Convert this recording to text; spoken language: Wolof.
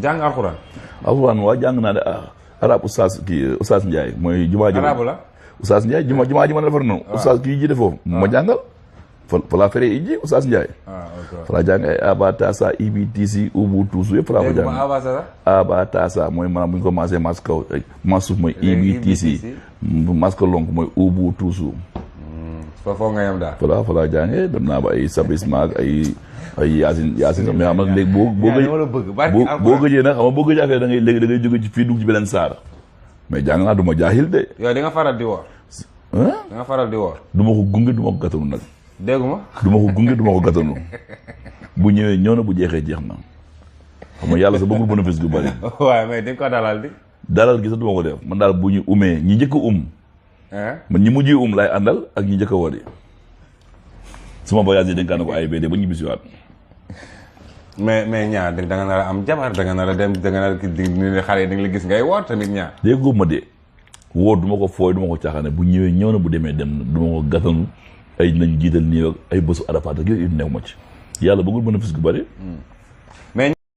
jàng alxuraan. alxuraan waa jàng naa ne arab oustaz oustaz Ndiaye mooy jumaa ji. arabu la. oustaz Ndiaye jumaa ji ma defar noonu. oustaz kii ji defoo ma jàngal. fa laa feree iji oustaz Ndiaye. fa laa jàng ay aba tasa ibi tisi ubu tuusu yëpp fa laa ko jàng. aba tasa mooy maanaam bu ñu commencé mas kaw mas suuf mooy ibi tisi mas ko lonk mooy ubu tuusu. foofu nga yem daal. fa laa jàngee dem naa ba ay sabisma ak ay yaasin mais xam nga léegi boo gëjee nag xam nga boo gëjee affaire da ngay léegi da ngay jóge ci fii dugg ci beneen saar mais jàng naa du ma jaahil de. yow di nga faral di woor. da nga faral di woor. du ma ko gunge du ma ko gàttanu nag. dégguma. du ma ko gunge du ma ko gàttanu bu ñëwee ñëw na bu jeexee jeex na xam nga yàlla sa bëggul bénéfice gu bari. waaye mais di nga ko dalal di. dalal gi sax du ma ko def man daal bu ñu umee ñi njëkk a man ñi mujjee laay àndal ak ñi njëkk a wari suma voyage yi dañ kaa ne ko AIBD ba ñu bisiwaat. mais ñaar da nga nar a am jabar da nga nar a dem da nga nar a di xale yi da nga la gis ngay woor tamit ñaar. déggoo ma de woor du ma ko fooy du ma ko caaxaane bu ñëwee ñëw na bu demee dem na du ma ko gàttanu ay nañ jiital nii ak ay bésu Arafat ak yooyu nekk ma ci yàlla bëggul bénéfice gu bari.